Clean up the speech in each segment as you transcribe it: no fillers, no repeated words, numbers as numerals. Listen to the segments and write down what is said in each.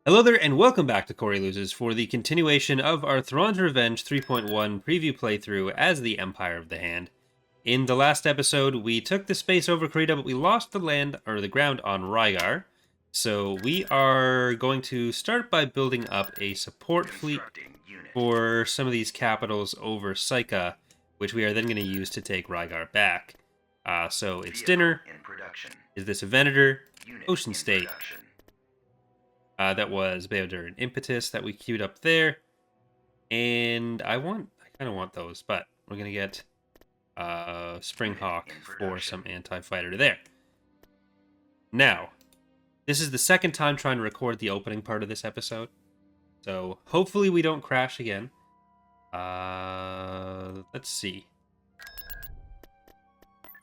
Hello there, and welcome back to Corey Loses for the continuation of our Thrawn's Revenge 3.1 preview playthrough as the Empire of the Hand. In the last episode, we took the space over Krita, but we lost the land, or the ground, on Rygar. So we are going to start by building up a support fleet for some of these capitals over Psycha, which we are then going to use to take Rygar back. So it's dinner, is this a Venator, Ocean State. That was Beodur and Impetus that we queued up there. And I kind of want those, but we're going to get Springhawk for some anti-fighter there. Now, this is the second time trying to record the opening part of this episode. So hopefully we don't crash again. Let's see.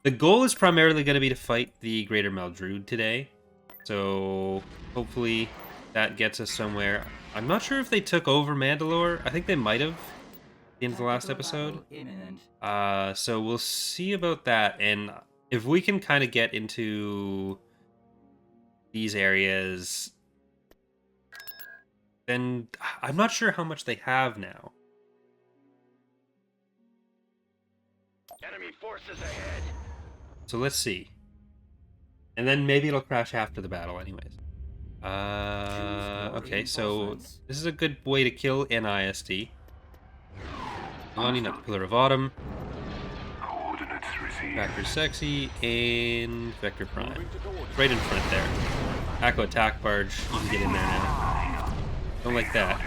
The goal is primarily going to be to fight the Greater Maldrood today. So hopefully that gets us somewhere. I'm not sure if they took over Mandalore. I think they might have at the end of the last episode. So we'll see about that. And if we can kind of get into these areas, then I'm not sure how much they have now. Enemy forces ahead. So let's see. And then maybe it'll crash after the battle anyways. Okay, so this is a good way to kill NIST. Lining up Pillar of Autumn, Vector Sexy, and Vector Prime. Right in front there. Echo Attack Barge, you can get in there now. Don't like that.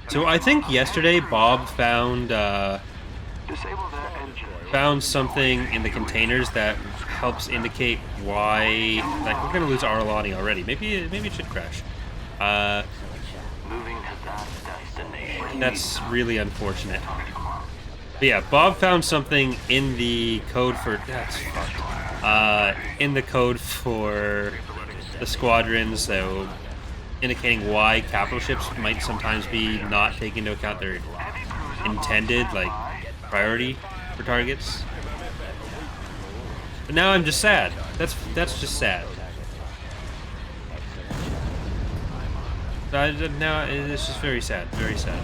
So I think yesterday Bob found something in the containers that helps indicate why, like, we're gonna lose Aralani already. Maybe it should crash. That's really unfortunate. But yeah, Bob found something in the code for in the code for the squadrons, so indicating why capital ships might sometimes be not taken into account their intended, like, priority for targets. But now I'm just sad. That's just sad. Now it's just very sad. Very sad.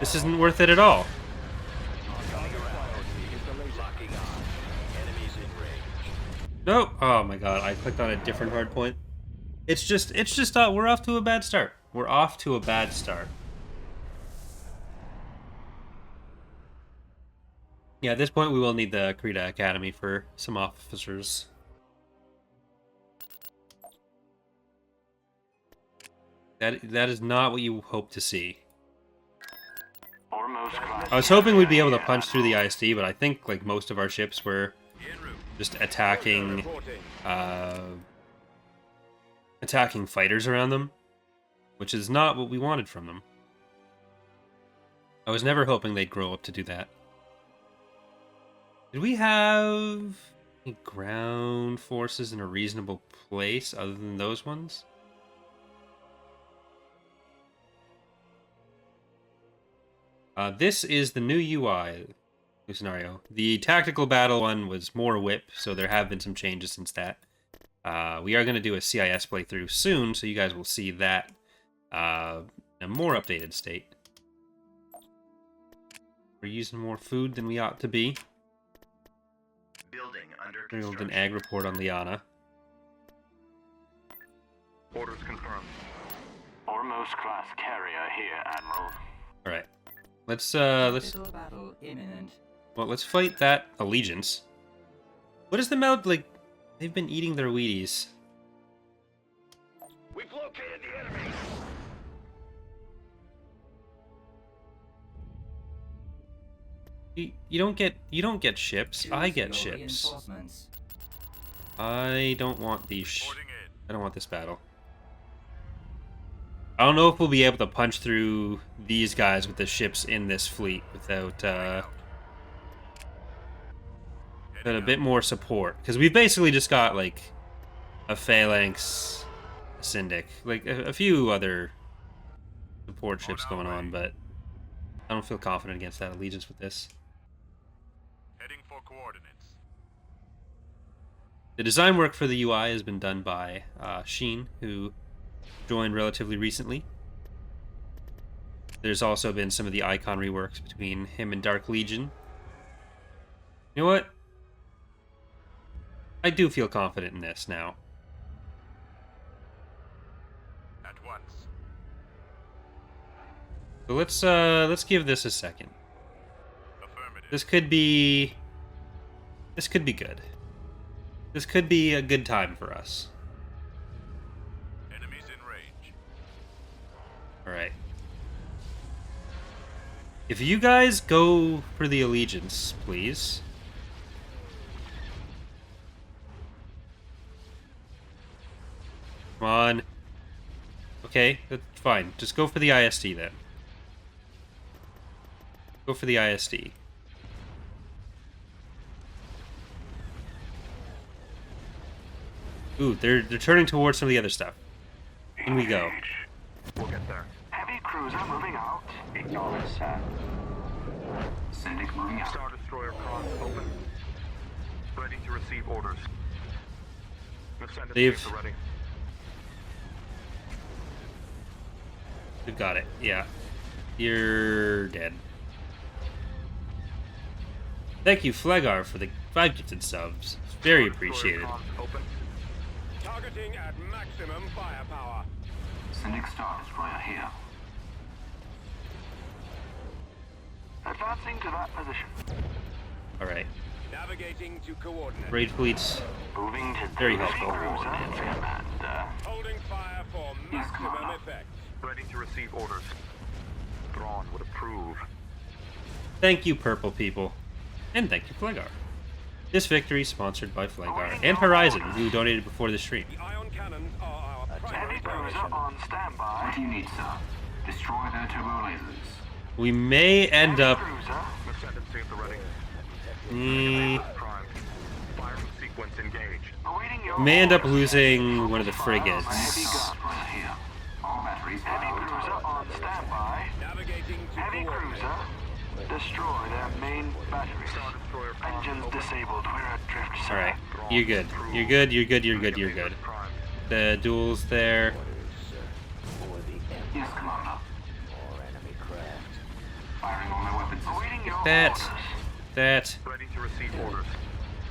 This isn't worth it at all. No. Oh my god, I clicked on a different hard point. It's just we're off to a bad start. We're off to a bad start. Yeah, at this point we will need the Krita Academy for some officers. That is not what you hope to see. I was hoping we'd be able to punch through the ISD, but I think, like, most of our ships were just attacking fighters around them, which is not what we wanted from them. I was never hoping they'd grow up to do that. Did we have any ground forces in a reasonable place other than those ones? This is the new UI scenario. The tactical battle one was more whip, so there have been some changes since that. We are going to do a CIS playthrough soon, so you guys will see that in a more updated state. We're using more food than we ought to be. Build an ag report on Liana. Orders confirmed. Foremost class carrier here, Admiral. All right, let's fight that allegiance. What is the mouth like? They've been eating their Wheaties. We've located the enemy. You don't get ships. I get ships. I don't want these. I don't want this battle. I don't know if we'll be able to punch through these guys with the ships in this fleet without a bit more support, because we've basically just got, like, a Phalanx, a Syndic, like a few other support ships going on, but I don't feel confident against that allegiance with this. Heading coordinates. The design work for the UI has been done by Sheen, who joined relatively recently. There's also been some of the icon reworks between him and Dark Legion. You know what? I do feel confident in this now. At once. So let's give this a second. Affirmative. This could be good. This could be a good time for us. Enemies in range. All right. If you guys go for the allegiance, please. Come on. Okay, that's fine. Just go for the ISD then. Go for the ISD. Ooh, they're turning towards some of the other stuff. In we go. We'll get there. Heavy cruiser moving out. Acknowledge, sir. Syndic moving out. Star Destroyer cross open. Ready to receive orders. They've- Ready. We've got it. Yeah. You're dead. Thank you, Flegar, for the 5 gifted subs. It's very appreciated. Open. Targeting at maximum firepower. Syndic Star Destroyer here. Advancing to that position. Alright. Navigating to coordinates. Raid fleets. Moving to Very those helpful. coordinates, Commander. Holding fire for Yes, maximum Commander. effect. Ready to receive orders. Thrawn would approve. Thank you, purple people. And thank you, Flegar. This victory sponsored by Flegar and Horizon, who donated before the stream. The ion cannons are our primary Heavy cruiser foundation. on standby. What do you need, sir? Destroy their turbo lasers. We may end up... Cruiser. Ascendancy at the ready. Mm, Prime. Firing sequence engaged. Awaiting your may end up orders. losing one of the Heavy frigates. gun right here. All batteries. Heavy cruiser on standby. Navigating to Heavy coordinates. cruiser. Destroy their main batteries. Star Destroyer cross Engines open. disabled. We're adrift, sir. Alright. You're good. You're good, you're good, you're good, you're good. Prime. The duels there. Yes, Commander. Firing all their weapons. Awaiting your That. orders. That. Ready to receive orders.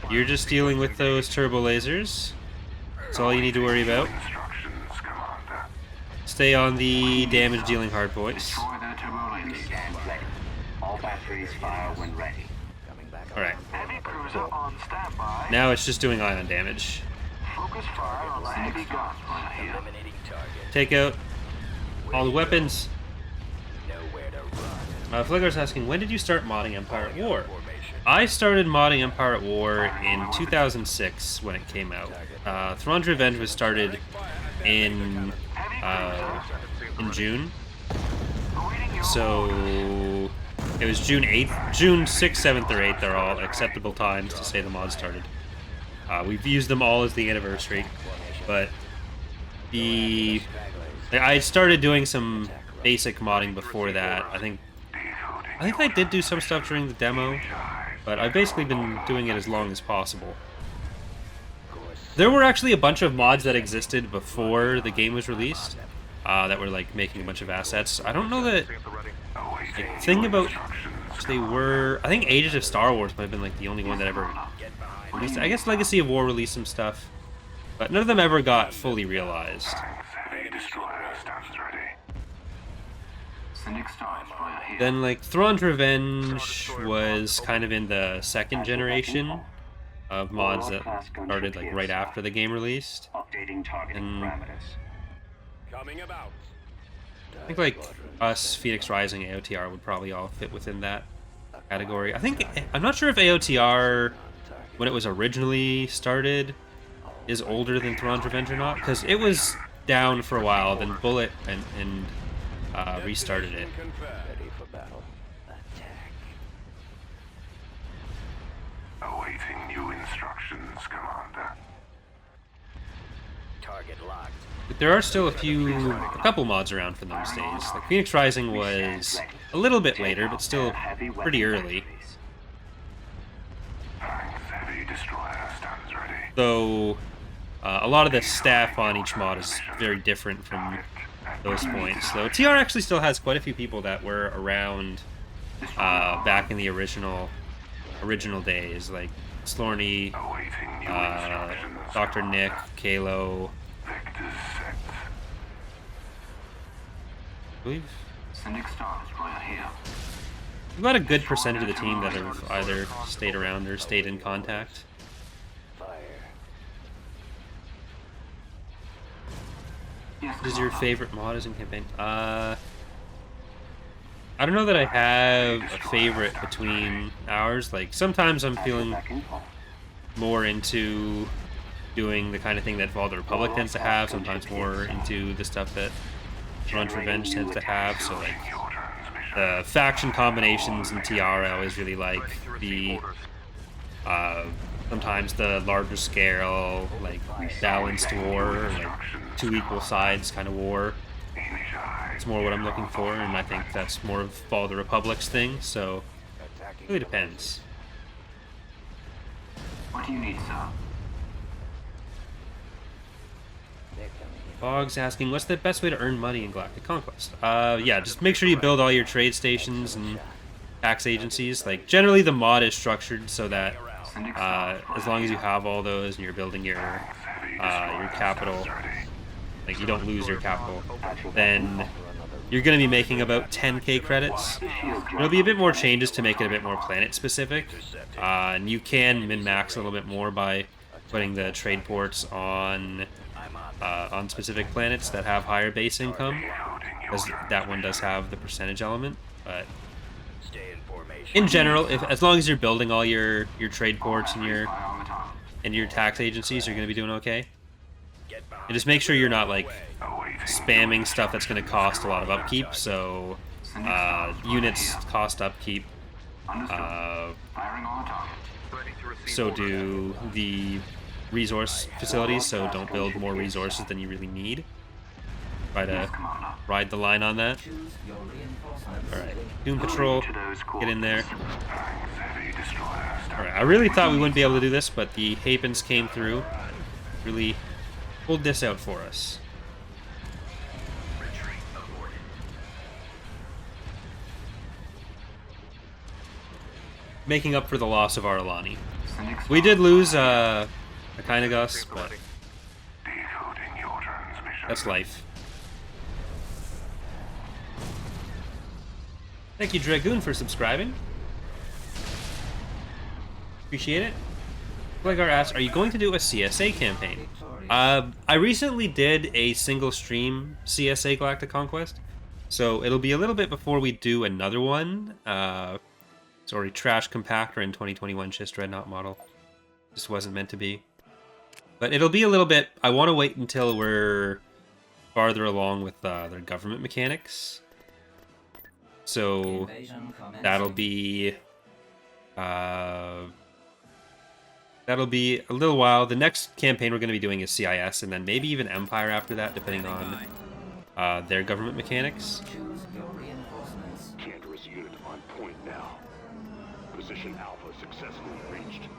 You're just dealing with those turbo lasers. That's all you need to worry about. Instructions, Commander. Stay on the damage dealing hard boys. Destroy their turbo lasers. Ready. All batteries fire when ready. Alright. Heavy cruiser on standby. Now it's just doing ion damage. Focus fire on the heavy guns right here. Take out all the weapons. Fligger's asking, when did you start modding Empire at War? I started modding Empire at War in 2006 when it came out. Thrawn's Revenge was started in June. So it was June 8th, June 6th, 7th, or 8th are all acceptable times to say the mod started. We've used them all as the anniversary, but I started doing some basic modding before that. I think I did do some stuff during the demo, but I've basically been doing it as long as possible. There were actually a bunch of mods that existed before the game was released that were like making a bunch of assets. I don't know that the thing about they were. I think Ages of Star Wars might have been like the only one that ever released. I guess Legacy of War released some stuff, but none of them ever got fully realized. Then like Thrawn's Revenge was kind of in the second generation of mods that started like right after the game released. Updating targeting And- parameters. Coming about. I think like us, Phoenix Rising, AOTR would probably all fit within that category. I'm not sure if AOTR, when it was originally started, is older than Thrawn's Revenge or not, because it was down for a while, then Bullet and restarted it. Destination confirmed. Awaiting new instructions, Commander. But there are still a couple mods around from those days. Like Phoenix Rising was a little bit later, but still pretty early. destroyer stands ready. Though a lot of the staff on each mod is very different from those points. Though TR actually still has quite a few people that were around back in the original days, like Slorny, Awaiting new instructions. Dr. Nick, Kalo. Vectors set. I believe Sending Star Destroyer here. we've got a good percentage of the team that have either stayed around or stayed in contact. Yes, What is your favorite mod as in campaign? I don't know that I have a favorite between ours. Like, sometimes I'm feeling more into doing the kind of thing that Fall of the Republic tends to have, sometimes more into the stuff that Thrawn's Revenge tends to have. So, like, the faction combinations in TR I always really like. The sometimes the larger scale, like balanced war, like two equal sides kind of war. It's more what I'm looking for, and I think that's more of Fall of the Republic's thing, so it really depends. What do you need, sir? Boggs asking, what's the best way to earn money in Galactic Conquest? Yeah, just make sure you build all your trade stations and tax agencies. Like, generally the mod is structured so that as long as you have all those and you're building your capital, like you don't lose your capital, then you're going to be making about 10k credits. There'll be a bit more changes to make it a bit more planet specific, and you can min-max a little bit more by putting the trade ports on specific planets that have higher base income, because that one does have the percentage element. But in general, as long as you're building all your trade ports and your tax agencies, you're going to be doing okay. And just make sure you're not like spamming stuff that's going to cost a lot of upkeep. So units cost upkeep. So do the resource facilities. So don't build more resources than you really need. Try to ride the line on that. Alright, Doom Patrol, get in there. Alright, I really thought we wouldn't be able to do this, but the Hapens came through. Really pulled this out for us. Making up for the loss of our Alani. We did lose a kind of Gus, but that's life. Thank you, Dragoon, for subscribing. Appreciate it. Blegar asks, are you going to do a CSA campaign? I recently did a single stream CSA Galactic Conquest, so it'll be a little bit before we do another one. Sorry, Trash Compactor in 2021 Shist Dreadnought model. Just wasn't meant to be. But it'll be a little bit... I want to wait until we're farther along with their government mechanics. So that'll be a little while. The next campaign we're going to be doing is CIS, and then maybe even Empire after that, depending on their government mechanics. Cantor's unit on point now. Position Alpha successfully reached.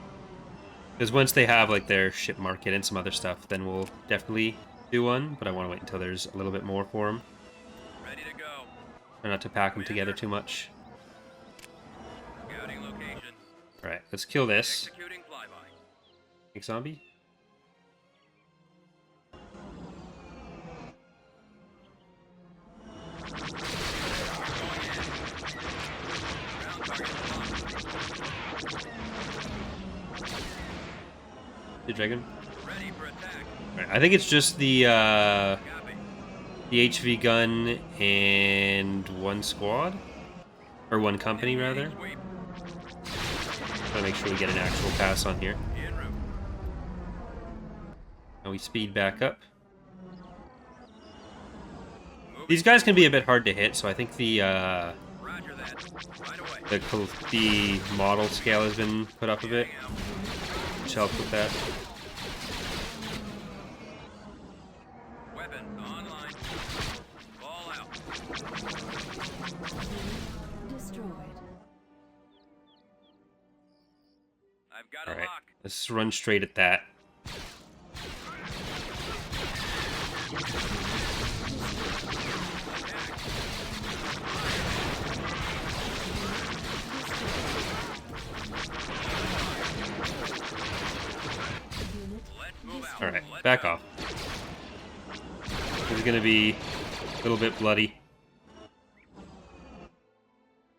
Because once they have like their ship market and some other stuff, then we'll definitely do one. But I want to wait until there's a little bit more for them. Ready to go. Try not to pack them together too much. Scouting location. Alright, let's kill this. Executing flyby. Big zombie. The dragon. Ready for attack. Alright, I think it's just the Copy. HV gun and one squad, or one company rather. Sweep. Gotta make sure we get an actual pass on here. En route. Now we speed back up. These guys can be a bit hard to hit, so I think the Roger that. Right away. the model scale has been put up a bit, which helps with that. Weapon online. Ball out. Destroyed. I've got All a right, lock. let's run straight at that. Let's move out. All right, Let's back go. off. This is gonna be a little bit bloody.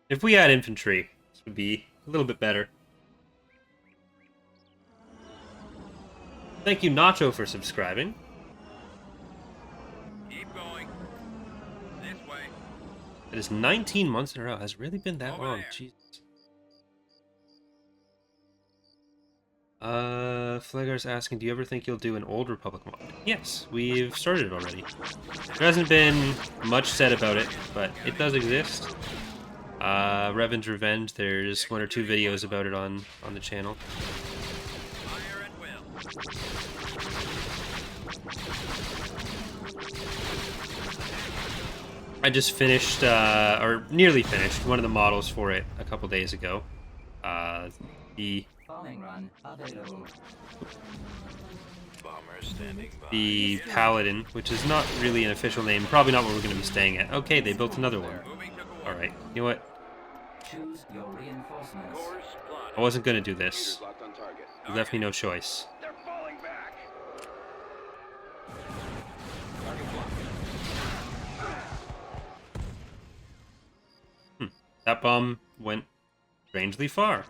If we had infantry, this would be a little bit better. Thank you, Nacho, for subscribing. Keep going. This way. It is 19 months in a row. Has it really been that Over long? there. Jesus. Flagar's asking, do you ever think you'll do an Old Republic mod? Yes, we've started it already. There hasn't been much said about it, but it does exist. Revan's Revenge, there's 1 or 2 videos about it on the channel. Fire at will. I just finished, or nearly finished, one of the models for it a couple days ago. The Bombing run available. Bomber standing by. the Paladin, which is not really an official name, probably not where we're going to be staying at. Okay, they built another one. Moving to coordinates. Alright, you know what? Choose your reinforcements. Course plotted. I wasn't going to do this. Locked on target. You left me no choice. They're falling back. That bomb went strangely far.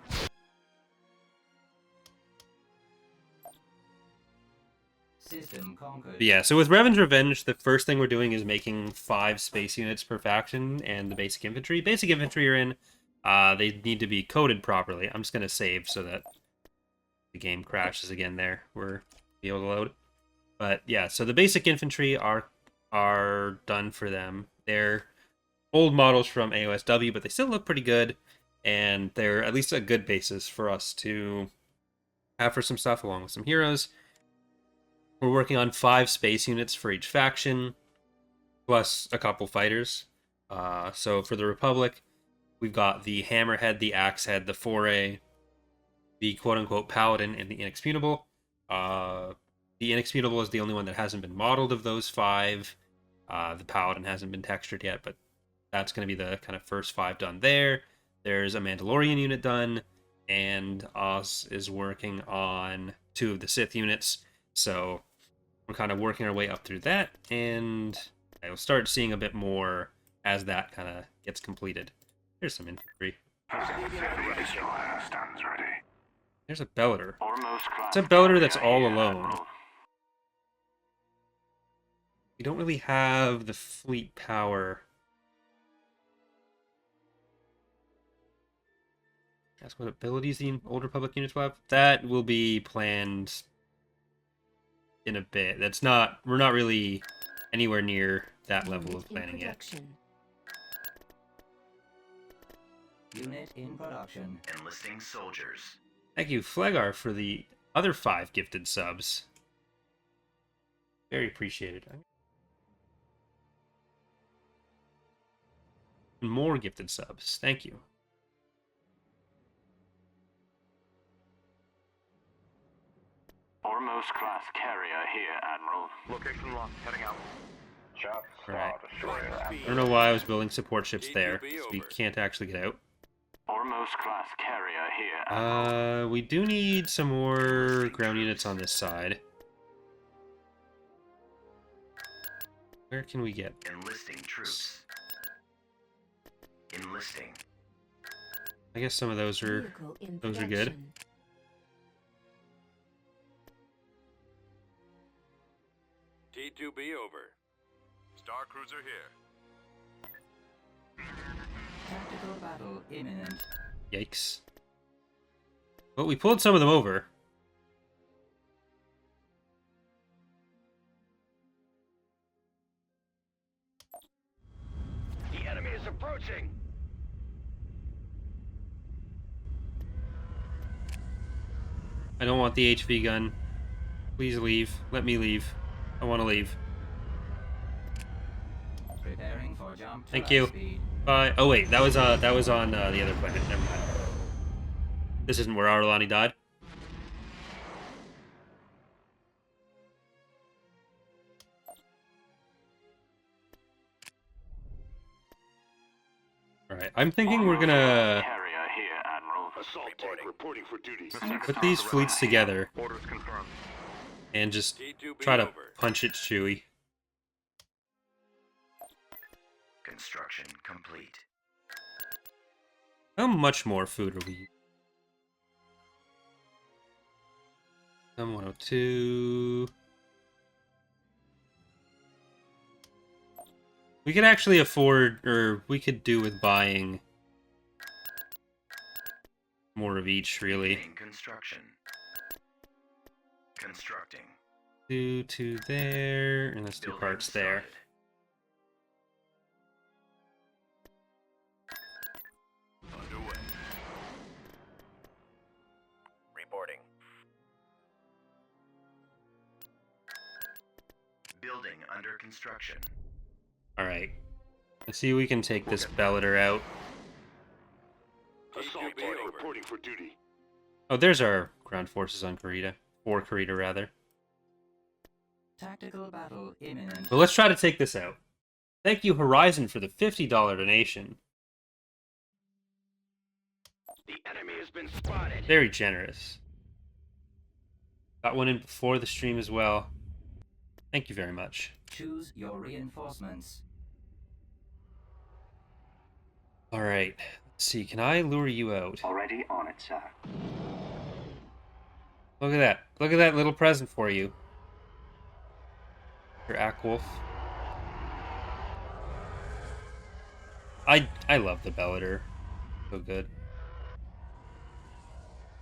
System conquered. But yeah, so with Revan's Revenge, the first thing we're doing is making 5 space units per faction and the basic infantry. Basic infantry are in. They need to be coded properly. I'm just going to save so that the game crashes again there. We're be able to load. But yeah, so the basic infantry are done for them. They're old models from AOSW, but they still look pretty good. And they're at least a good basis for us to have for some stuff along with some heroes. We're working on 5 space units for each faction, plus a couple fighters. So for the Republic, we've got the Hammerhead, the Axehead, the Foray, the quote-unquote Paladin, and the Inexputable. The Inexputable is the only one that hasn't been modeled of those 5. The Paladin hasn't been textured yet, but that's going to be the kind of first 5 done there. There's a Mandalorian unit done, and Oz is working on 2 of the Sith units. So we're kind of working our way up through that, and I'll start seeing a bit more as that kind of gets completed. There's some infantry. Destroyer stands ready. There's a Bellator. Almost It's a Bellator that's all alone. We don't really have the fleet power. That's what abilities the Old Republic units will have. That will be planned in a bit. We're not really anywhere near that level of planning yet. Unit in production. Enlisting soldiers. Thank you, Flagar, for the other 5 gifted subs. Very appreciated. More gifted subs. Thank you. Ormos class carrier here, Admiral. Location locked. Heading out. Shots. Alright. Destroyer. I don't know why I was building support ships there, so we can't actually get out. Ormos class carrier here, Admiral. We do need some more ground units on this side. Where can we get? Enlisting troops. Enlisting. I guess some of those are good. T2B over. Star Cruiser here. Tactical battle imminent. Yikes. Well, we pulled some of them over. The enemy is approaching. I don't want the HV gun. Please leave. Let me leave. I want to leave. Preparing for jump to Thank light you. speed. Bye. Oh wait, that was on the other planet. Never mind. This isn't where Arlani died. I'm thinking we're gonna Carrier here, Admiral. Assault tank reporting for duty. put these fleets together Orders confirmed. and just T2B try to over. punch it Chewy. Construction complete. How much more food are we? Some 102. We could actually afford, or we could do with buying more of each, really. Beginning construction. Constructing. Two there, and let's do Building parts there. started. Underway. Reporting. Building under construction. Alright. Let's see if we can take this Bellator out. Assault T2B tank over. reporting for duty. Oh, there's our ground forces on Kurita. For Kurita, rather. Tactical battle imminent. But let's try to take this out. Thank you, Horizon, for the $50 donation. The enemy has been spotted. Very generous. Got one in before the stream as well. Thank you very much. Choose your reinforcements. Alright. Let's see. Can I lure you out? Already on it, sir. Look at that. Look at that little present for you. Your Akwolf. I love the Bellator. So good.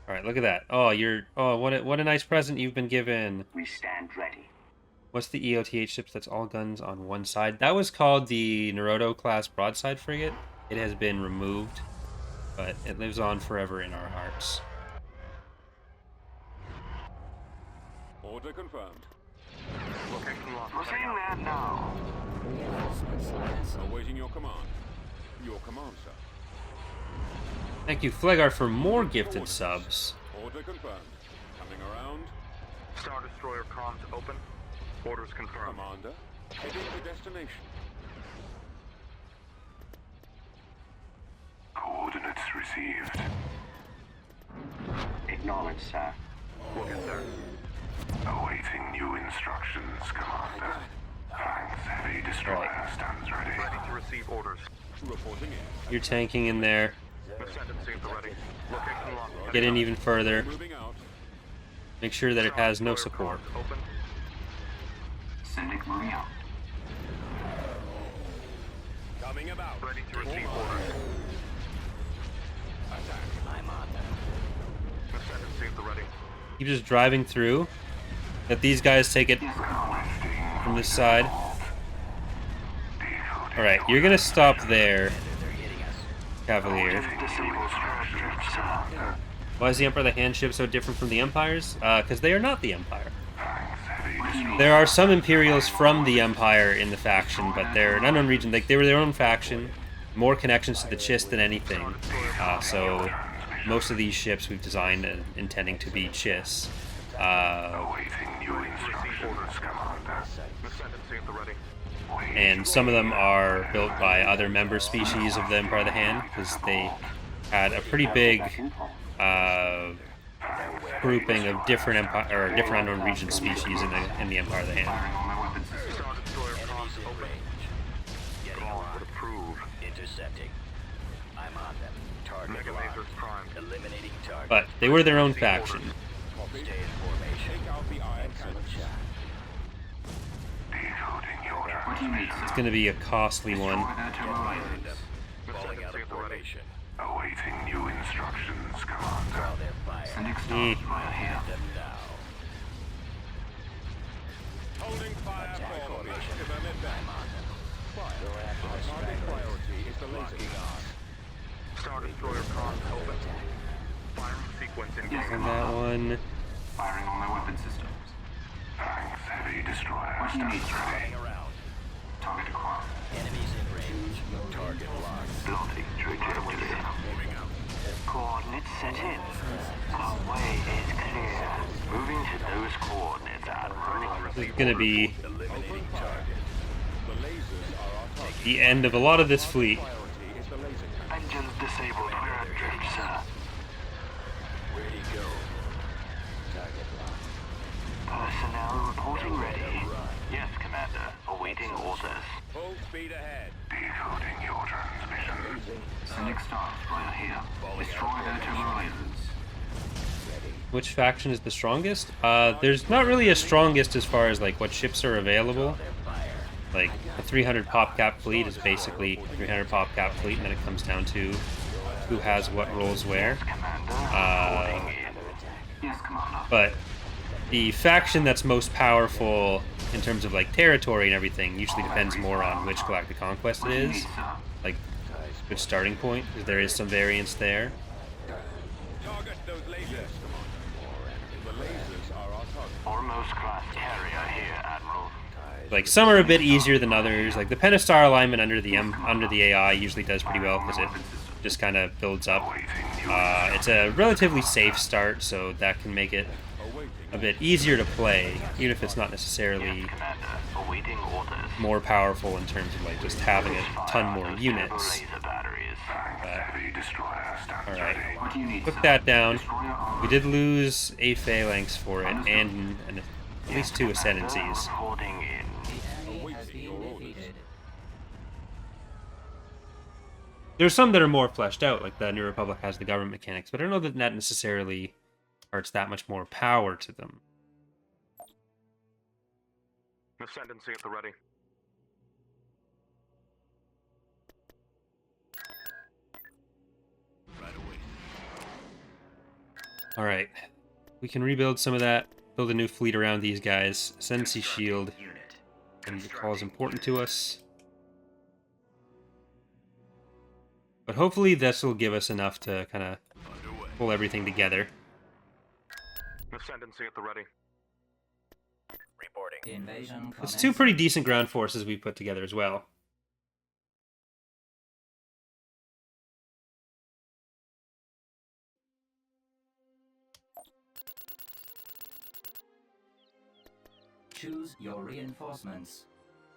Alright, look at that. Oh, what a nice present you've been given. We stand ready. What's the EOTH ships that's all guns on one side? That was called the Naruto class broadside frigate. It has been removed, but it lives on forever in our hearts. Order confirmed. Location locked. We're seeing that now. Reinforcements advancing. Awaiting your command. Your command, sir. Thank you, Flegar, for more gifted subs. Order confirmed. Coming around. Star Destroyer comms open. Orders confirmed. Commander, heading to destination. Coordinates received. Acknowledged, sir. We'll get there. Awaiting new instructions, Commander. Flanks heavy destroyer stands ready. Ready to receive orders. Reporting in. You're tanking in there. Ascendancy at the ready. Location locked. Get in even further. Moving out. Make sure that it Star has no Destroyer support. comms open. Syndic moving out. Coming about. Ready to receive orders. I'm on them. Ascendancy at the ready. Keep just driving through. Let these guys take it from this side. Alright, you're gonna stop there, Cavalier. Why is the Emperor of the Hand ship so different from the Empires? Because they are not the Empire. There are some Imperials from the Empire in the faction, but they're an unknown region. Like, they were their own faction. More connections to the Chiss than anything. So most of these ships we've designed intending to be Chiss. Awaiting new instructions, Commander. Ascendancy at the ready. And some of them are built by other member species of the Empire of the Hand, because they had a pretty big grouping of different empire or different unknown region species in the Empire of the Hand. Star Destroyer comms open. Thrawn would approve. Intercepting. I'm on them. Target Mega lasers primed. eliminating target. But they were their own faction. Stay in formation. Take out the iron Excellent cannons. shot. Decoding your What do you need, It's going to be a costly one. Ascendancy at the ready. Awaiting new instructions, Commander. Eh. Holding fire for maximum advance. Target priority is the laser. Star Destroyer comms open. Firing sequence engaged. And that one. Firing on my weapon systems. Flanks heavy destroyer stands ready. Target acquired. Enemies in range. Target locked. Building trajectory. Moving out. Coordinates set in. Our way is clear. Moving to those coordinates, Admiral. This is going to be Eliminating target. The lasers are our target. the end of a lot of this fleet. Priority is the laser cannon. Full speed ahead. Decoding your transmission. Select Star Destroyer here. Destroy their turbo lasers. Which faction is the strongest? There's not really a strongest as far as like what ships are available. Like a 300 pop cap fleet is basically 300 pop cap fleet, and then it comes down to who has what roles where. Yes, Commander. But the faction that's most powerful in terms of like territory and everything usually depends more on which galactic conquest it is, like which starting point, because there is some variance there. Target those lasers. The lasers are our target. Foremost class carrier here, Admiral. Like some are a bit easier than others. Like the Pentastar alignment under the AI usually does pretty well because it just kind of builds up. It's a relatively safe start, so that can make it a bit easier to play, even if it's not necessarily Awaiting orders. more powerful in terms of like just having a ton more units. Laser batteries. Heavy destroyer stands Alright, ready. What do you need, put sir? that down. Destroyer armed. We did lose a phalanx for it, and at least 2 ascendancies. Reporting in. The enemy has been defeated. There's some that are more fleshed out, like the New Republic has the government mechanics, but I don't know that that necessarily imparts that much more power to them. Ascendancy at the ready. Alright, we can rebuild some of that, build a new fleet around these guys, ascendancy shield, and the call is important to us. But hopefully this will give us enough to kind of pull everything together. Ascendancy at the ready. Reporting. Invasion It's 2 pretty decent ground forces we put together as well. Choose your reinforcements.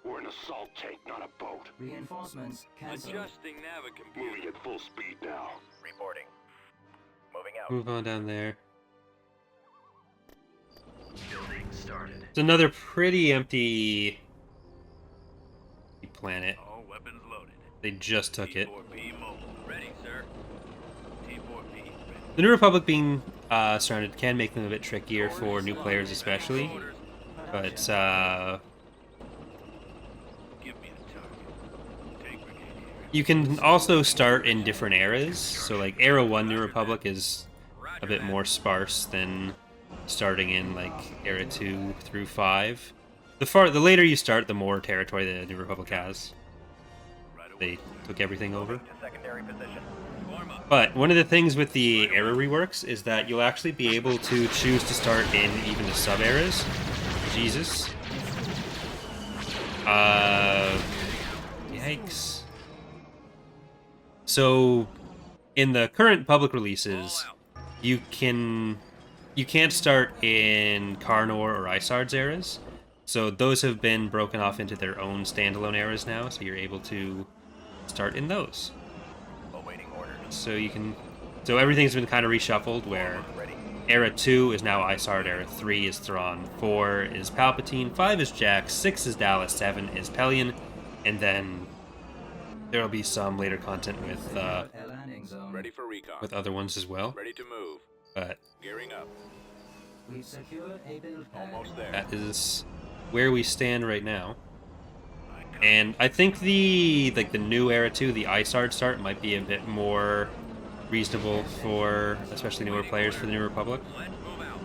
We're an assault tank, not a boat. Reinforcements cancelled. Adjusting navigomputer. Moving at full speed now. Reporting. Moving out. Move on down there. Building started. It's another pretty empty planet. All weapons loaded. They just took it. T4P mobile. Ready, sir. T4P ready. The New Republic being surrounded can make them a bit trickier for new players especially. But Give me the target. Take brigadier. you can also start in different eras. So like Era 1 New Republic is a bit more sparse than starting in like Era 2 through 5. The later you start, the more territory the New Republic has. They took everything over. To secondary position. Form up. But one of the things with the era reworks is that you'll actually be able to choose to start in even the sub-eras. Jesus. Yikes. So, in the current public releases, you can't start in Karnor or Isard's eras. So those have been broken off into their own standalone eras now, so you're able to start in those. Awaiting orders. So everything's been kind of reshuffled, where Ready. Era 2 is now Isard, Era 3 is Thrawn, 4 is Palpatine, 5 is Jax, 6 is Dallas, 7 is Pelion, and then there'll be some later content with A landing zone. Ready for recon. with other ones as well. Ready to move. But Gearing up. We've secured a build pad. Almost there. that is where we stand right now. And I think the new Era 2, the Isard start, might be a bit more reasonable for especially newer players for the New Republic. Let's move out.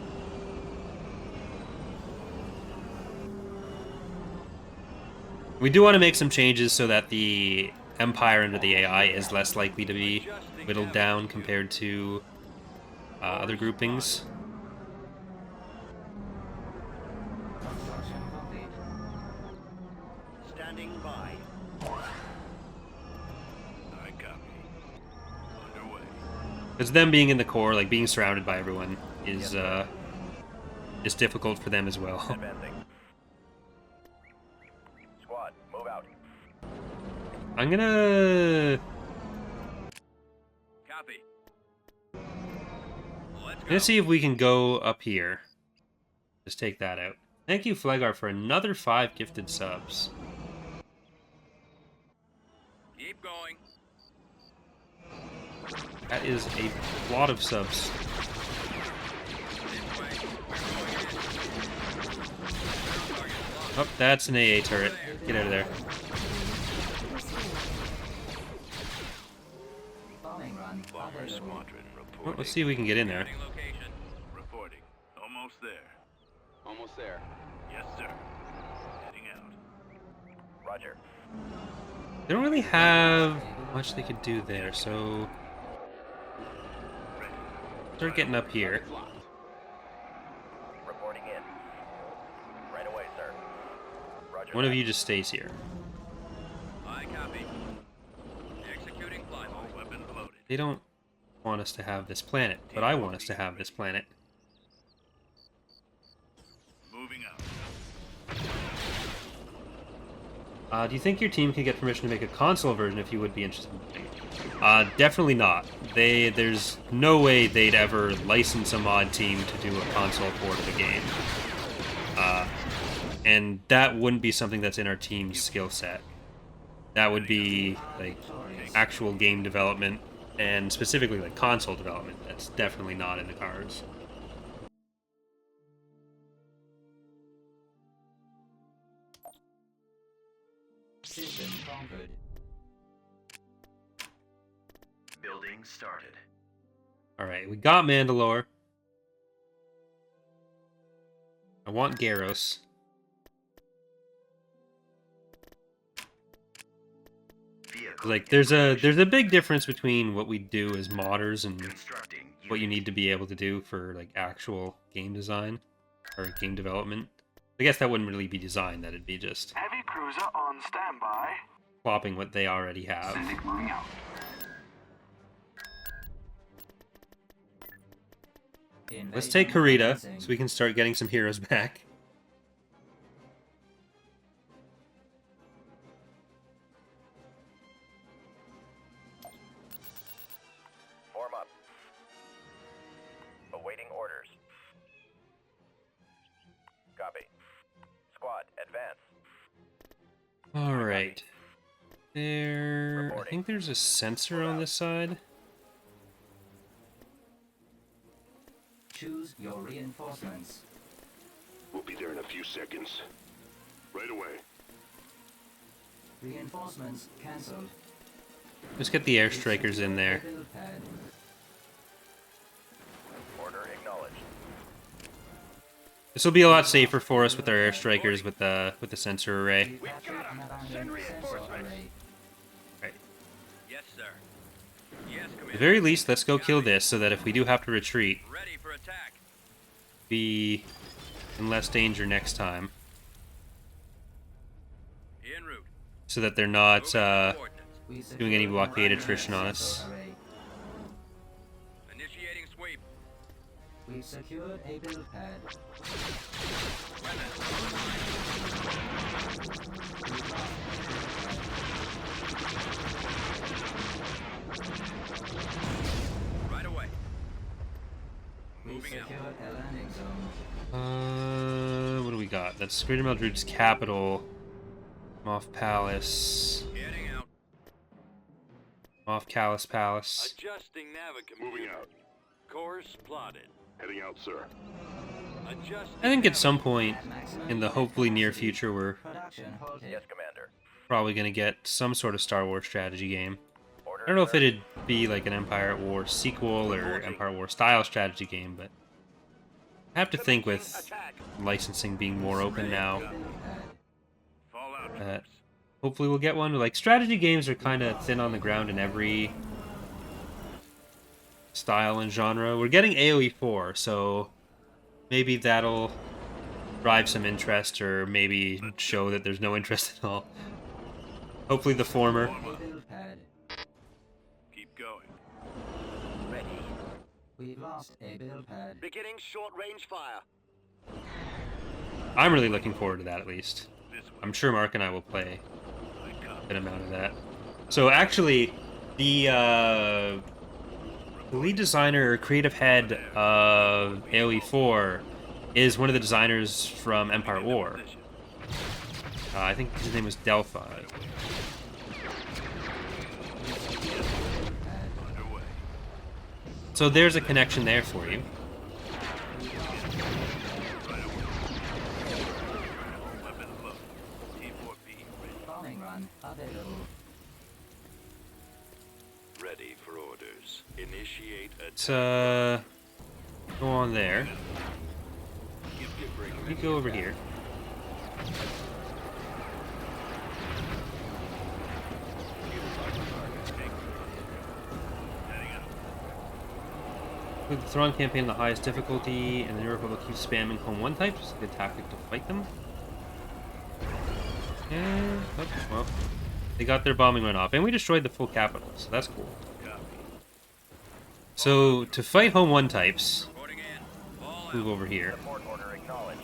We do want to make some changes so that the Empire under the AI is less likely to be whittled down compared to other groupings. Construction complete. Standing by. I copy. Underway. Because them being in the core, like being surrounded by everyone, is difficult for them as well. Advancing. Squad, move out. I'm gonna Copy. Let's go. Let's see if we can go up here. Just take that out. Thank you, Flagar, for another 5 gifted subs. Keep going. That is a lot of subs. This way. Oh, that's an AA turret. Get out of there. Bombing run Bomber available. squadron reporting. Well, let's see if we can get in there. Targeting location. Reporting. Almost there. Almost there. Yes, sir. Heading out. Roger. They don't really have much they could do there, so start getting up here. Reporting in. Right away, sir. Roger. One of you just stays here. I copy. Executing flyby. Weapon loaded. They don't want us to have this planet, but I want us to have this planet. Moving out. Do you think your team can get permission to make a console version if you would be interested? Definitely not. There's no way they'd ever license a mod team to do a console port of a game. And that wouldn't be something that's in our team's skill set. That would be like actual game development, and specifically like console development. That's definitely not in the cards. System conquered. Building started. Alright, we got Mandalore. I want Garros. Vehicle Like, there's a big difference between what we do as modders and constructing. what you need to be able to do for like actual game design or game development. I guess that wouldn't really be design, that'd be just Heavy cruiser on standby. plopping what they already have. Syndic moving out. Let's take Karita so we can start getting some heroes back. Form up. Awaiting orders. Copy. Squad, advance. Alright. I think there's a sensor on this side. Choose your reinforcements. We'll be there in a few seconds. Right away. Reinforcements cancelled. Let's get the airstrikers in there. Build pad. Order acknowledged. This will be a lot safer for us with our airstrikers with the sensor array. Recaptured an abandoned sensor array. Right. Yes, sir. Yes, At the Commander. very least, let's go kill this so that if we do have to retreat, Ready for attack. be in less danger next time. En route. So that they're not Moving to coordinates. We doing any secured blockade an attrition on sensor us. array. Initiating sweep. We've secured a build pad. Right away. We've Moving out. secured a landing zone. What do we got? That's Greater Maldrood's capital. Moff Palace. Getting out. Moff Callus Palace. Adjusting navigation. Moving out. Course plotted. Heading out, sir. Adjusting. I think at some point At maximum in the hopefully near future, we're production halted. Yes, Commander. probably going to get some sort of Star Wars strategy game. Order. I don't know if sir. it'd be like an Empire at War sequel or Empire at War style strategy game, but I have to think with licensing being more open now, Build pad. Fallout that troops. hopefully we'll get one. Like, strategy games are kind of thin on the ground in every style and genre. We're getting AoE 4, so maybe that'll drive some interest, or maybe show that there's no interest at all. Hopefully the former. A build pad. Keep going. Ready. We've lost a build pad. Beginning short range fire. I'm really looking forward to that, at least. This way. I'm sure Mark and I will play I a come. good amount of that. So actually, the lead designer or creative head of AoE 4 is one of the designers from Empire at War. Position. I think his name was Delphi. So there's a connection there for you. Bombing run available. Ready for orders. Initiate Let's go on there. You go over here. With the Thrawn campaign on the highest difficulty, and the New Republic keeps spamming home 1 types. It's a good tactic to fight them. And, oh, well, they got their bombing run off, and we destroyed the full capital, so that's cool. So, to fight home 1 types, move over here. Report order acknowledged.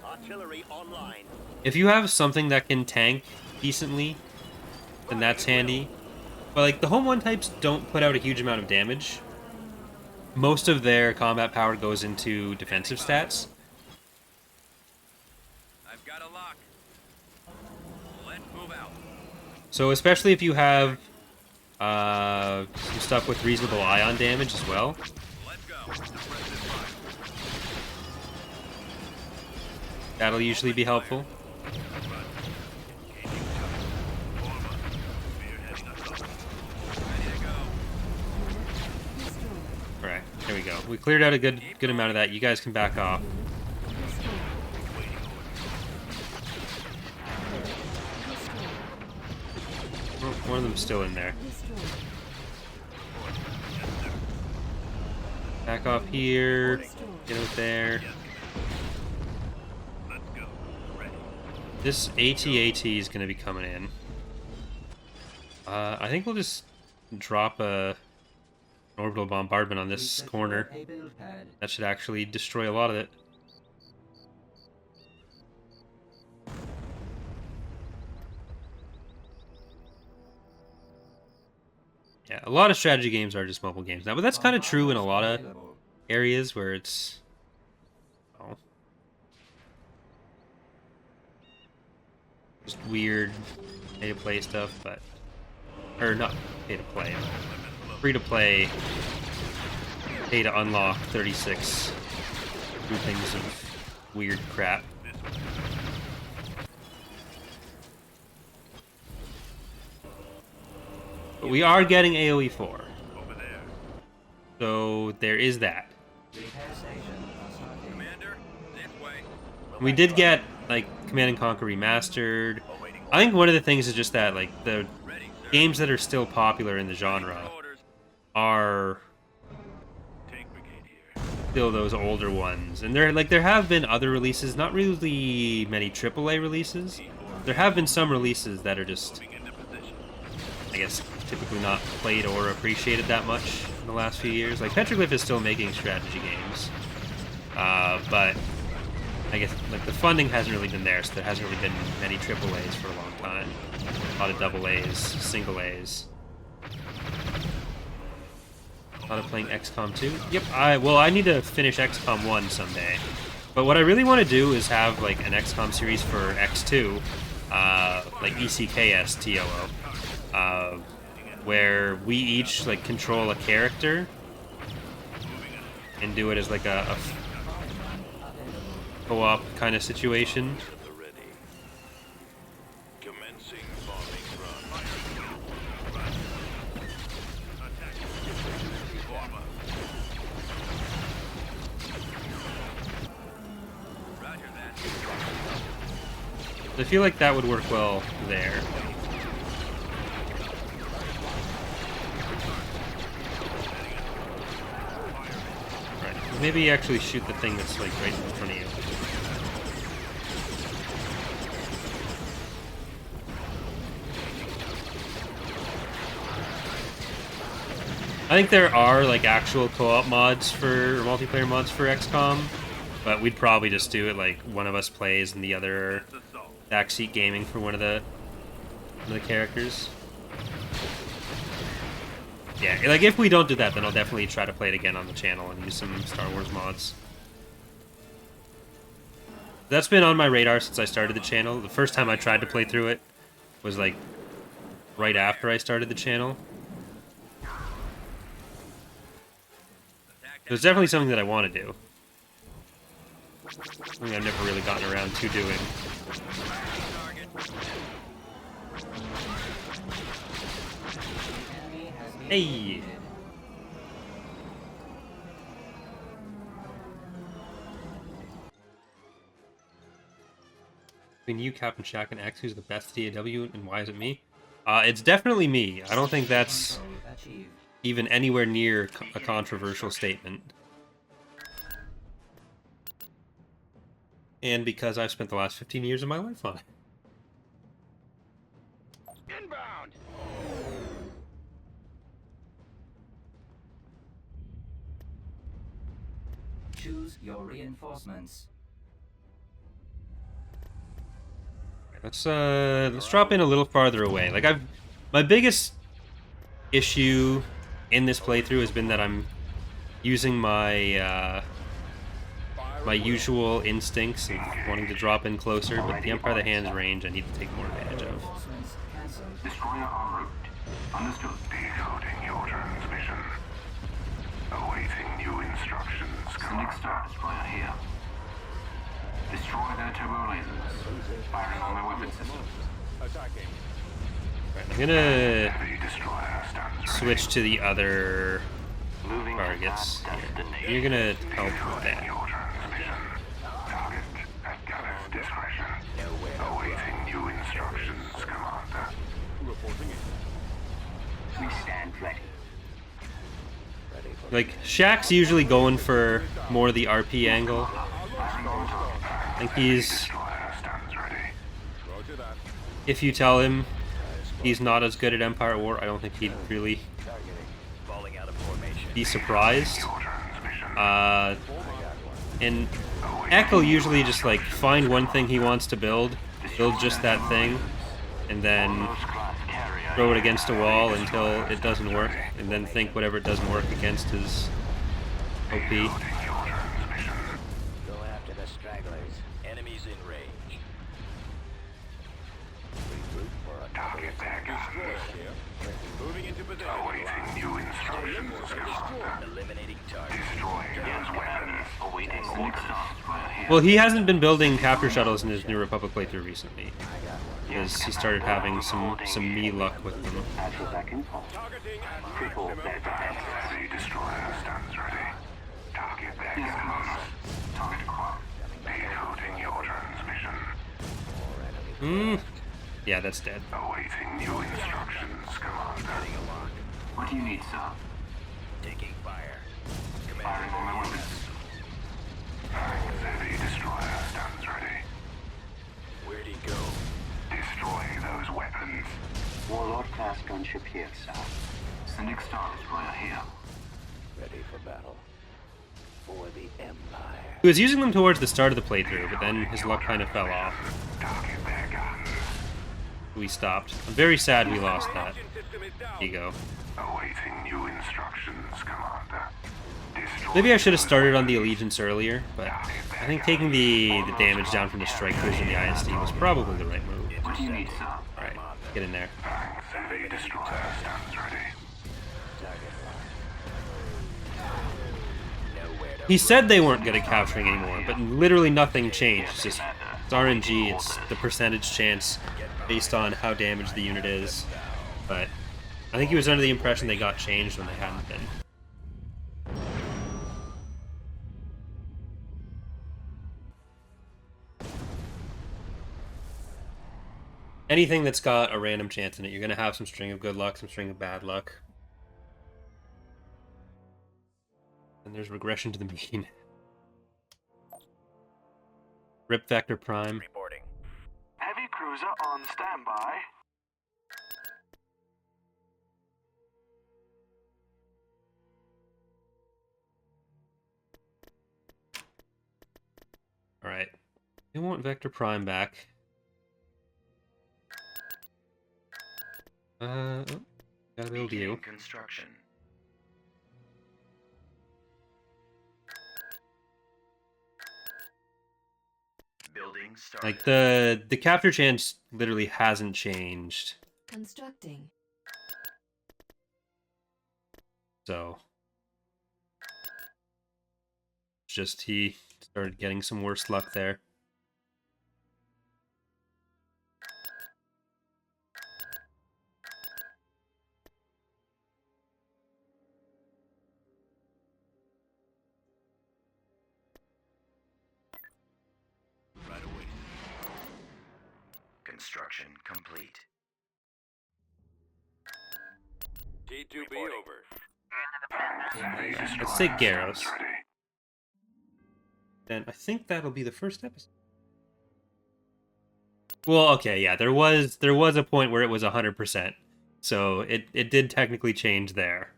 Artillery online. If you have something that can tank decently, then that's handy. But like the home 1 types don't put out a huge amount of damage. Most of their combat power goes into defensive stats. I've got a lock. Let's move out. So especially if you have some stuff with reasonable ion damage as well. Let's go. That'll usually be helpful. Alright, there we go. We cleared out a good amount of that. You guys can back off. Oh, one of them's still in there. Back off here. Get out there. This AT-AT is going to be coming in. I think we'll just drop an orbital bombardment on this corner. A build pad. That should actually destroy a lot of it. Yeah, a lot of strategy games are just mobile games now, but that's kind of true in a lot of areas where it's... Oh, just weird pay-to-play stuff, but... Or not pay-to-play, free-to-play, pay-to-unlock 36 groupings of weird crap. But we are getting AoE 4. So there is that. Repair station starting. Commander, this way. We did get like Command and Conquer Remastered. I think one of the things is just that like the Ready, sir. games that are still popular in the genre Orders. are Tank brigade here. still those older ones. And there have been other releases, not really many AAA releases. There have been some releases that are just, Into position. I guess, typically not played or appreciated that much in the last few years. Like Petroglyph is still making strategy games, but I guess like the funding hasn't really been there, so there hasn't really been many AAAs for a long time. A lot of double A's, single A's. A lot of playing XCOM 2. Yep. I need to finish XCOM 1 someday. But what I really want to do is have like an XCOM series for X2, like ECKSTOO. Where we each like control a character and do it as like a co-op kind of situation. The ready. Commencing bombing run. Roger that. I feel like that would work well there. Right. Maybe actually shoot the thing that's like right in front of you. I think there are like actual co-op mods for or multiplayer mods for XCOM, but we'd probably just do it like one of us plays and the other backseat gaming for one of the characters. Yeah, like if we don't do that, then I'll definitely try to play it again on the channel and use some Star Wars mods. That's been on my radar since I started the channel. The first time I tried to play through it was like right after I started the channel. It was definitely something that I want to do. Something I've never really gotten around to doing. Enemy has been Hey! defeated. Between you, Captain Shack, and X, who's the best DAW, and why is it me? It's definitely me. I don't think that's Control achieved. even anywhere near a controversial statement. And because I've spent the last 15 years of my life on it. Inbound! Choose your reinforcements. Let's drop in a little farther away. Like my biggest issue in this playthrough has been that I'm using my my usual instincts of wanting to drop in closer, but the Empire of the Hand's range I need to take more advantage of. Reinforcements cancelled. Destroyer en route. Understood. Decoding your transmission. Awaiting new instructions. Sonic Star Destroyer here. Destroy their turbo lasers. Firing on their weapon systems. Attacking. Right, I'm gonna Heavy destroyer stands ready. switch to the other Moving targets. to that destination. You're gonna help with Decoding that. your transmission. Target at Gallus' discretion. Awaiting new instructions, Commander. Reporting in. We stand ready. Like, Shaq's usually going for more of the RP angle. I think he's... Destroyer stands ready. Roger that. If you tell him he's not as good at Empire War, I don't think he'd really Falling out of formation. be surprised. Your transmission. And Echo usually just, like, find one thing he wants to build just that thing, and then Class carrier. throw it against a wall until it doesn't work, and then think whatever it doesn't work against is OP. Decoding your transmission. Go after the stragglers. Enemies in range. Regroup for a Target their guns. Destroyer here. Moving into position. Awaiting new instructions, Commander. eliminating target. Destroy those weapons. Awaiting orders. Destroyer here. Well, he hasn't been building capture shuttles in his New Republic playthrough recently, because he started having some me luck with them. Actual back impulse. Targeting and Cripple their defenses. Heavy destroyer stands ready. Target their guns. Target acquired. Decoding your transmission. Hmm. Yeah, that's dead. Awaiting new instructions, Commander. What do you need, sir? Taking fire. Firing on my weapons. Heavy destroyer stands ready. Where'd he go? Destroy those weapons. Warlord class gunship here, sir. Cynic Star Destroyer here. Ready for battle. For the Empire. He was using them towards the start of the playthrough, but then his luck kind of fell off. Target their guns. We stopped. I'm very sad we lost that. system is down. Ego. Awaiting new instructions, Commander. Destroy Maybe I should have started on the Allegiance earlier, but I think taking the damage down from the Strike Cruiser and the ISD was probably the right move. What do you need, sir? Alright, get in there. Thanks. Heavy destroyer stands ready. Nowhere to He said they weren't good at capturing anymore, but literally nothing changed. It's just, it's RNG, it's the percentage chance based on how damaged the unit is. But I think he was under the impression they got changed when they hadn't been. Anything that's got a random chance in it, you're going to have some string of good luck, some string of bad luck. And there's regression to the mean. Rip Vector Prime. reporting. Heavy cruiser on standby. Alright. We want Vector Prime back. Oh, gotta build you. Construction. Building started. Like, the capture chance literally hasn't changed. Constructing. So just he started getting some worse luck there. Right away. Construction complete. T2B over. Let's take Garros. Then I think that'll be the first episode. Well, okay, yeah, there was a point where it was 100%, so it did technically change there,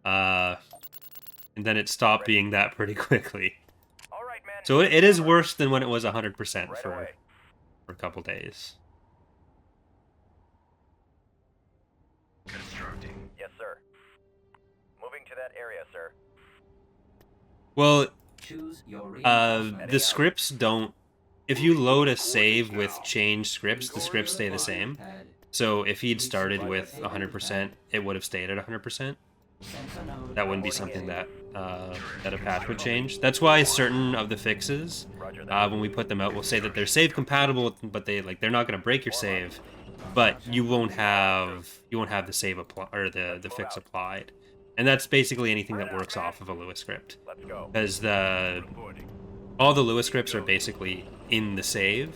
and then it stopped being that pretty quickly. All right, man. So it is worse than when it was 100% for a couple days. Constructing. Yes, sir. Moving to that area, sir. Well, Choose your the reinforcements. scripts don't. If you load a save with changed scripts, the scripts stay the same. So if he'd started with 100%, it would have stayed at 100%. That wouldn't be something that that a patch would change. That's why certain of the fixes, when we put them out, will say that they're save compatible, but they're not going to break your save, but you won't have the save or the fix applied. And that's basically anything that works off of a Lewis script, Let's go. because all the Lewis scripts are basically in the save.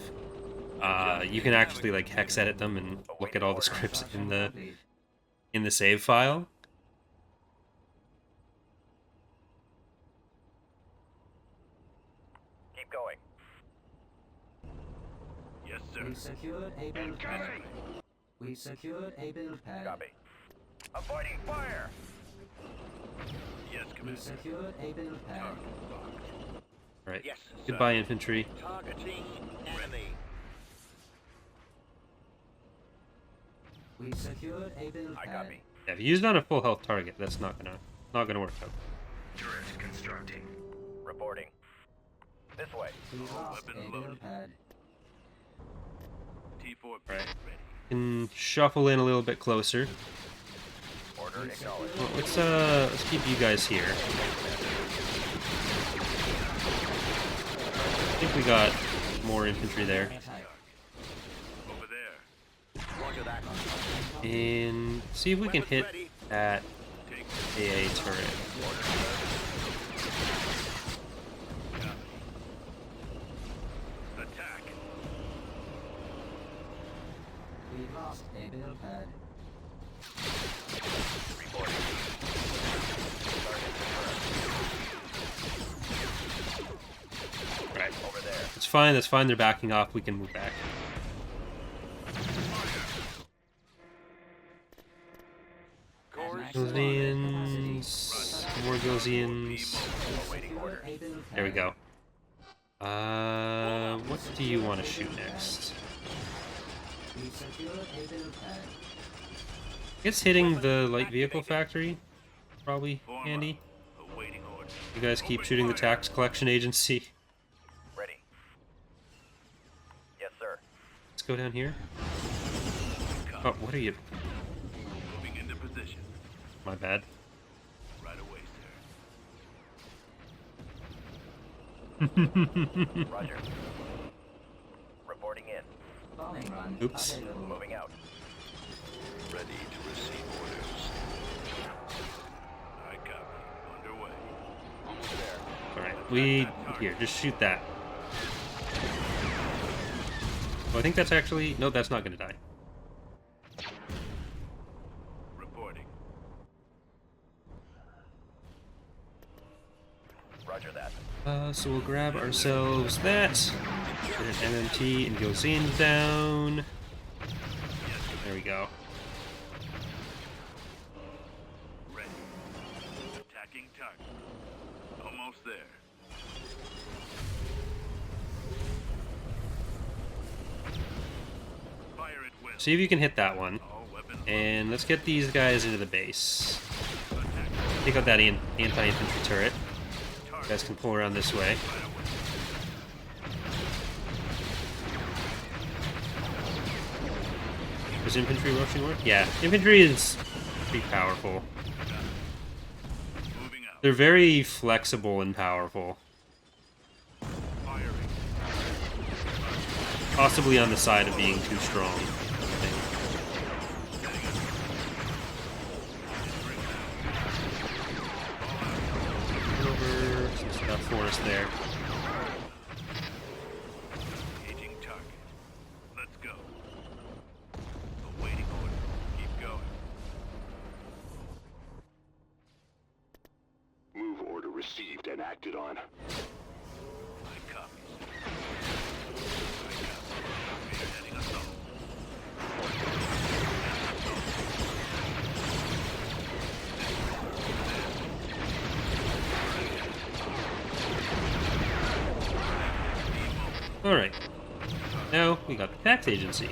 You can actually like hex edit them and look at all the scripts in the save file. Keep going. Yes, sir. We've secured a build pad. We've secured a build pad. Copy. Avoiding fire. Yes, We've Commander. secured a build pad. Right. Yes, Goodbye, infantry. Targeting enemy. We've secured a build I pad. copy. Yeah, if you use it on a full health target, that's not gonna work out. Turret constructing. Reporting. This way. We've lost a weapon build loaded. pad. T4 Right. ready. Can shuffle in a little bit closer. Order acknowledged. Well, let's keep you guys here. I think we got more infantry there. Over there. Roger that. And see if we can hit Ready. that Take AA turret. attack. We've lost a build pad. Reporting. Right. Over there. It's fine, that's fine, they're backing off, we can move back. Gilzians. More Gilzians. Awaiting order. A build pad. There we go. What do you want to shoot next? We've secured a build pad. I guess hitting the light vehicle factory, probably handy. Awaiting order. You guys keep shooting the tax collection agency. Ready. Yes, sir. Let's go down here. Oh, what are you? Moving into position. My bad. Right away, sir. Roger. Reporting in. Bombing run Oops. available. Moving out. Ready to receive orders. I copy. Underway. Alright, here, just shoot that. Oh, I think that's actually... No, that's not gonna die. Reporting. Roger that. So we'll grab ourselves that. Get an MMT and Gilzian down. There we go. Ready. Attacking target. Almost there. Fire at will. See if you can hit that one. All weapons And let's get these guys into the base. attack. Take out that anti-infantry turret. You guys can pull around this way. Does infantry rushing work? Yeah, infantry is pretty powerful. Moving out. They're very flexible and powerful. Possibly on the side of being too strong, I think. Over some stuff for us there. Engaging target. Let's go. Awaiting order. Keep going. Move order received and acted on. My copies. My copies. Spearheading assault. Alright. Now, we got the tax agency.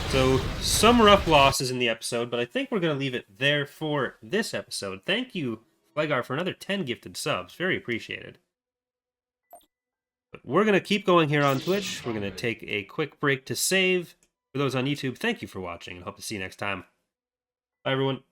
So, some rough losses in the episode, but I think we're going to leave it there for this episode. Thank you, Flegar, for another 10 gifted subs. Very appreciated. But we're going to keep going here on Twitch. We're going to take a quick break to save. For those on YouTube, thank you for watching, and hope to see you next time. Bye, everyone.